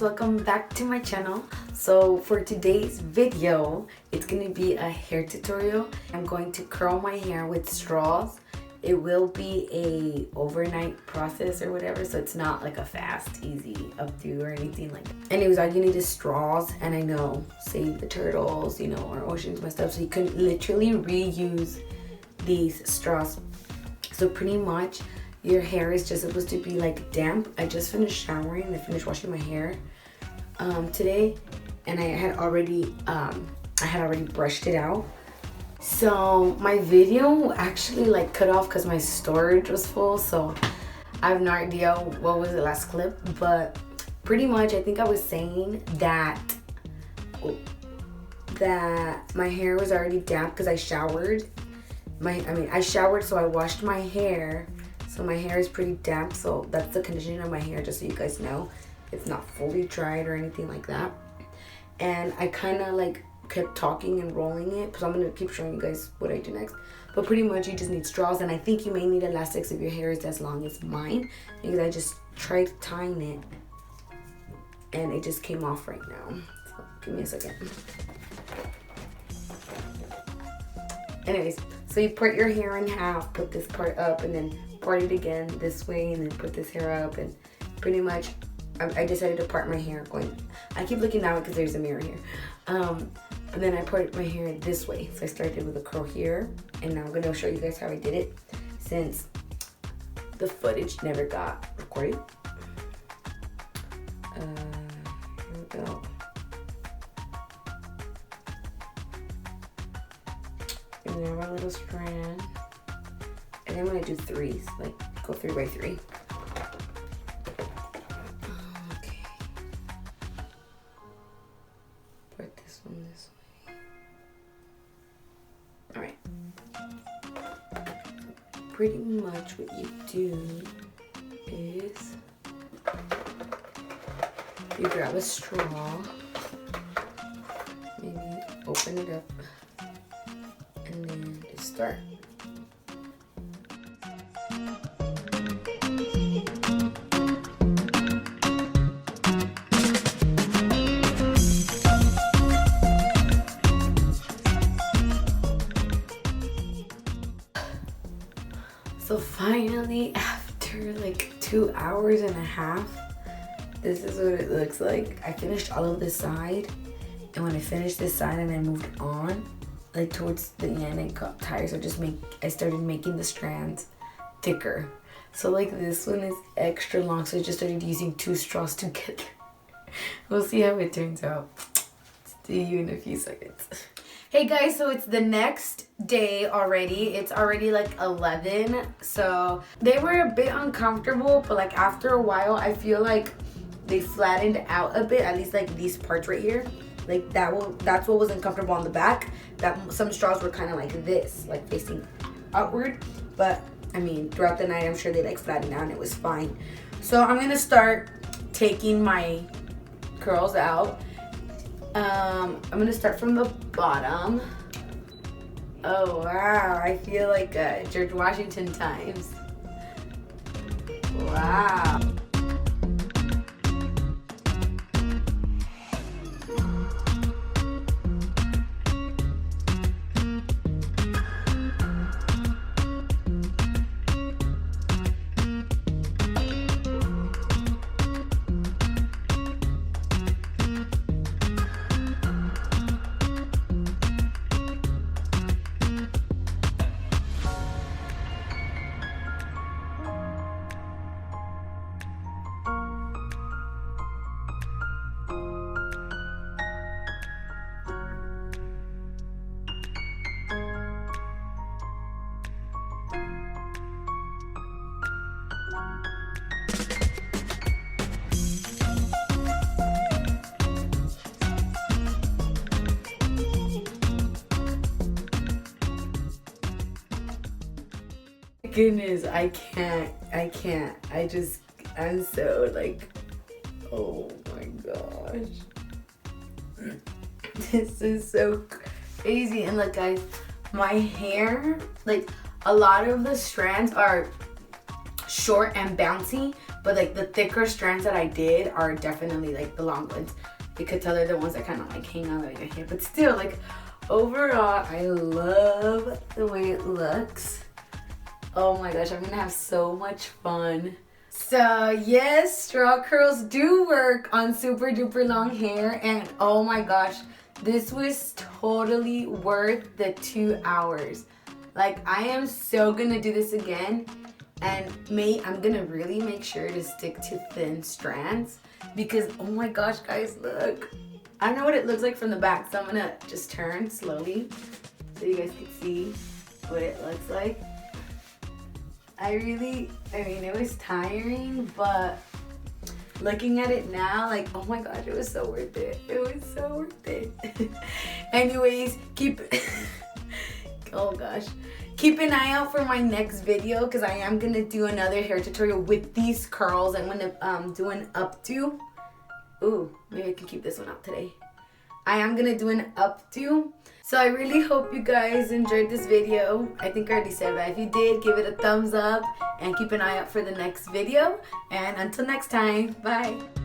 guys, welcome back to my channel. So for today's video, it's going to be a hair tutorial. I'm going to curl my hair with straws. It will be a overnight process or whatever, so it's not like a fast, easy updo or anything like that. Anyways, all you need is straws, and I know, save the turtles, you know, our oceans messed up, so you can literally reuse these straws. So pretty much your hair is just supposed to be like damp. I just finished showering. I finished washing my hair today, and I had already brushed it out. So my video actually like cut off because my storage was full. So I have no idea what was the last clip, but pretty much I think I was saying that my hair was already damp because I showered. I showered, so I washed my hair. So my hair is pretty damp, so that's the condition of my hair, just so you guys know. It's not fully dried or anything like that. And I kind of like kept talking and rolling it, because I'm going to keep showing you guys what I do next. But pretty much you just need straws, and I think you may need elastics if your hair is as long as mine, because I just tried tying it and it just came off right now. So give me a second. Anyways, so you part your hair in half, put this part up, and then part it again this way, and then put this hair up, and pretty much I decided to part my hair I keep looking that way because there's a mirror here. But then I parted my hair this way. So I started with a curl here, and now I'm going to show you guys how I did it since the footage never got recorded. Here we go. And then I have our little strand. And then I'm going to do threes, like go 3 by 3. Okay. Put this one this way. Alright. Pretty much what you do is you grab a straw, maybe open it up, and then just start. So finally, after like 2 hours and a half, this is what it looks like. I finished all of this side, and when I finished this side and I moved on, like towards the end, I got tired, so I started making the strands thicker. So like this one is extra long, so I just started using 2 straws together. We'll see how it turns out. See you in a few seconds. Hey guys, so it's the next day already. It's already like 11. So they were a bit uncomfortable, but like after a while, I feel like they flattened out a bit, at least like these parts right here. Like that's what was uncomfortable on the back. That some straws were kind of like this, like facing outward. But I mean, throughout the night, I'm sure they like flattened out and it was fine. So I'm gonna start taking my curls out. I'm gonna start from the bottom. Oh wow, I feel like George Washington times. Wow. Goodness, I can't. I'm so like, oh my gosh. This is so crazy. And look guys, my hair, like a lot of the strands are short and bouncy, But like the thicker strands that I did are definitely like the long ones. You could tell they're the ones that kind of like hang on like your hair. But still, like overall, I love the way it looks. Oh my gosh, I'm gonna have so much fun. So yes, straw curls do work on super duper long hair, and oh my gosh, this was totally worth the 2 hours. Like, I am so gonna do this again, and I'm gonna really make sure to stick to thin strands because oh my gosh, guys, look. I don't know what it looks like from the back, so I'm gonna just turn slowly so you guys can see what it looks like. I mean, it was tiring, but looking at it now, like, oh my gosh, it was so worth it. It was so worth it. Anyways, oh gosh. Keep an eye out for my next video because I am going to do another hair tutorial with these curls. I'm going to do an updo. Ooh, maybe I can keep this one out today. I am going to do an updo. So I really hope you guys enjoyed this video. I think I already said that. If you did, give it a thumbs up and keep an eye out for the next video. And until next time, bye.